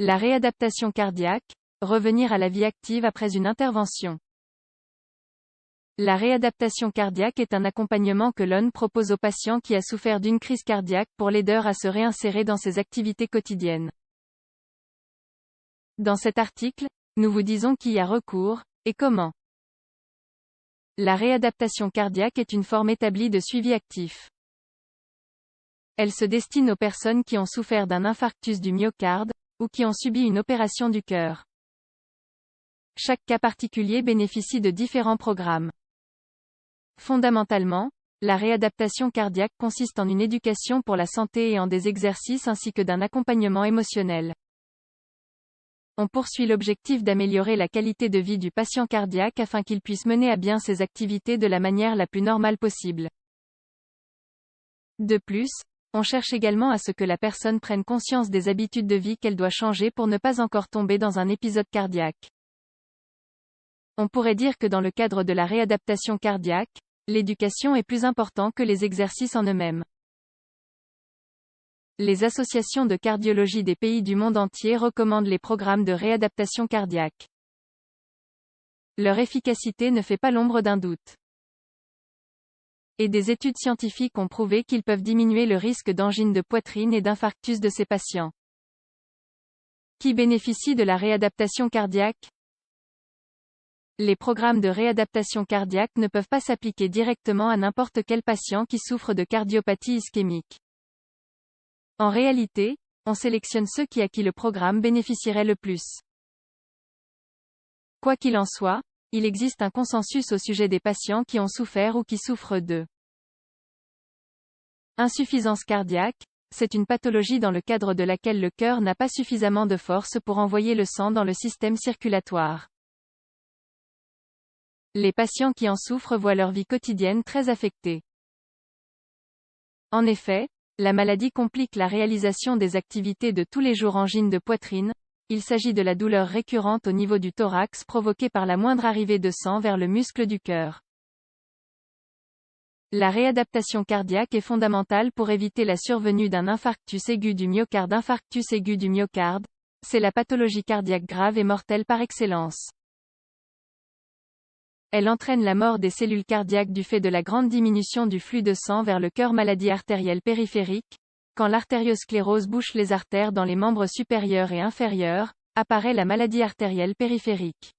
La réadaptation cardiaque, revenir à la vie active après une intervention. La réadaptation cardiaque est un accompagnement que l'on propose au patient qui a souffert d'une crise cardiaque pour l'aider à se réinsérer dans ses activités quotidiennes. Dans cet article, nous vous disons qui y a recours, et comment. La réadaptation cardiaque est une forme établie de suivi actif. Elle se destine aux personnes qui ont souffert d'un infarctus du myocarde, ou qui ont subi une opération du cœur. Chaque cas particulier bénéficie de différents programmes. Fondamentalement, la réadaptation cardiaque consiste en une éducation pour la santé et en des exercices ainsi que d'un accompagnement émotionnel. On poursuit l'objectif d'améliorer la qualité de vie du patient cardiaque afin qu'il puisse mener à bien ses activités de la manière la plus normale possible. De plus, on cherche également à ce que la personne prenne conscience des habitudes de vie qu'elle doit changer pour ne pas encore tomber dans un épisode cardiaque. On pourrait dire que dans le cadre de la réadaptation cardiaque, l'éducation est plus importante que les exercices en eux-mêmes. Les associations de cardiologie des pays du monde entier recommandent les programmes de réadaptation cardiaque. Leur efficacité ne fait pas l'ombre d'un doute. Et des études scientifiques ont prouvé qu'ils peuvent diminuer le risque d'angine de poitrine et d'infarctus de ces patients. Qui bénéficie de la réadaptation cardiaque? Les programmes de réadaptation cardiaque ne peuvent pas s'appliquer directement à n'importe quel patient qui souffre de cardiopathie ischémique. En réalité, on sélectionne ceux à qui le programme bénéficierait le plus. Quoi qu'il en soit, il existe un consensus au sujet des patients qui ont souffert ou qui souffrent de insuffisance cardiaque. C'est une pathologie dans le cadre de laquelle le cœur n'a pas suffisamment de force pour envoyer le sang dans le système circulatoire. Les patients qui en souffrent voient leur vie quotidienne très affectée. En effet, la maladie complique la réalisation des activités de tous les jours. Angine de poitrine, il s'agit de la douleur récurrente au niveau du thorax provoquée par la moindre arrivée de sang vers le muscle du cœur. La réadaptation cardiaque est fondamentale pour éviter la survenue d'un infarctus aigu du myocarde. Infarctus aigu du myocarde, c'est la pathologie cardiaque grave et mortelle par excellence. Elle entraîne la mort des cellules cardiaques du fait de la grande diminution du flux de sang vers le cœur. Maladie artérielle périphérique, quand l'artériosclérose bouche les artères dans les membres supérieurs et inférieurs, apparaît la maladie artérielle périphérique.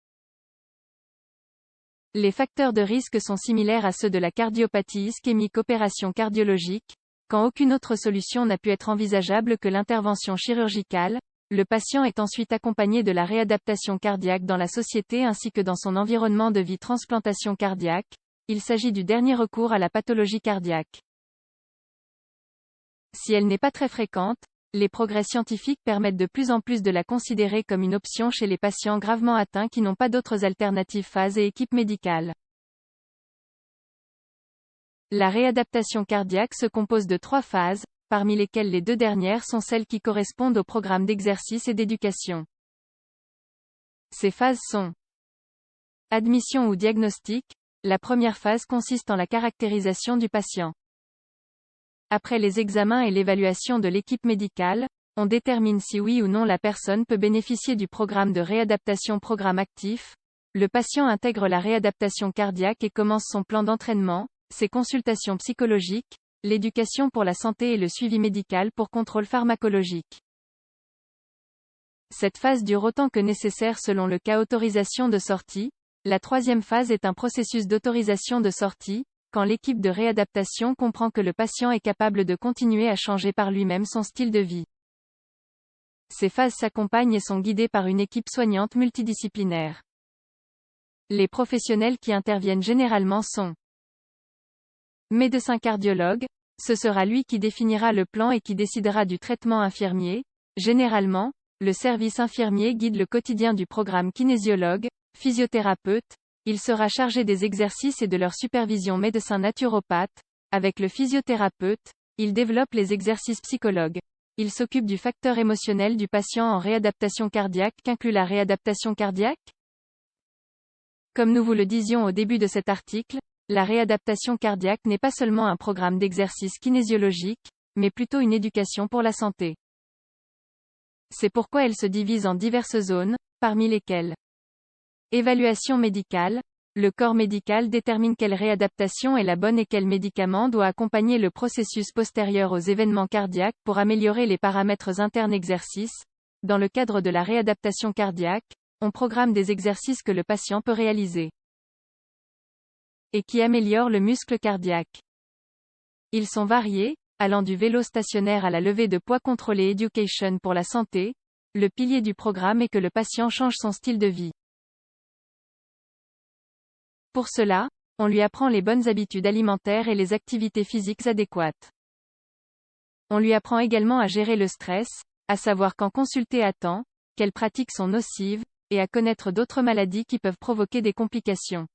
Les facteurs de risque sont similaires à ceux de la cardiopathie ischémique. Opération cardiologique, quand aucune autre solution n'a pu être envisageable que l'intervention chirurgicale, le patient est ensuite accompagné de la réadaptation cardiaque dans la société ainsi que dans son environnement de vie. Transplantation cardiaque, il s'agit du dernier recours à la pathologie cardiaque. Si elle n'est pas très fréquente, les progrès scientifiques permettent de plus en plus de la considérer comme une option chez les patients gravement atteints qui n'ont pas d'autres alternatives. Phase et équipe médicale. La réadaptation cardiaque se compose de 3 phases, parmi lesquelles les 2 dernières sont celles qui correspondent au programme d'exercice et d'éducation. Ces phases sont admission ou diagnostic. La première phase consiste en la caractérisation du patient. Après les examens et l'évaluation de l'équipe médicale, on détermine si oui ou non la personne peut bénéficier du programme de réadaptation. Programme actif. Le patient intègre la réadaptation cardiaque et commence son plan d'entraînement, ses consultations psychologiques, l'éducation pour la santé et le suivi médical pour contrôle pharmacologique. Cette phase dure autant que nécessaire selon le cas. Autorisation de sortie. La 3e phase est un processus d'autorisation de sortie, quand l'équipe de réadaptation comprend que le patient est capable de continuer à changer par lui-même son style de vie. Ces phases s'accompagnent et sont guidées par une équipe soignante multidisciplinaire. Les professionnels qui interviennent généralement sont médecin cardiologue, ce sera lui qui définira le plan et qui décidera du traitement. Infirmier, généralement, le service infirmier guide le quotidien du programme. Kinésiologue, physiothérapeute, il sera chargé des exercices et de leur supervision. Médecin naturopathe, avec le physiothérapeute, il développe les exercices. Psychologue, il s'occupe du facteur émotionnel du patient en réadaptation cardiaque. Qu'inclut la réadaptation cardiaque? Comme nous vous le disions au début de cet article, la réadaptation cardiaque n'est pas seulement un programme d'exercice kinésiologique, mais plutôt une éducation pour la santé. C'est pourquoi elle se divise en diverses zones, parmi lesquelles évaluation médicale. Le corps médical détermine quelle réadaptation est la bonne et quel médicament doit accompagner le processus postérieur aux événements cardiaques pour améliorer les paramètres internes exercices. Dans le cadre de la réadaptation cardiaque, on programme des exercices que le patient peut réaliser et qui améliorent le muscle cardiaque. Ils sont variés, allant du vélo stationnaire à la levée de poids contrôlée Education pour la santé. Le pilier du programme est que le patient change son style de vie. Pour cela, on lui apprend les bonnes habitudes alimentaires et les activités physiques adéquates. On lui apprend également à gérer le stress, à savoir quand consulter à temps, quelles pratiques sont nocives, et à connaître d'autres maladies qui peuvent provoquer des complications.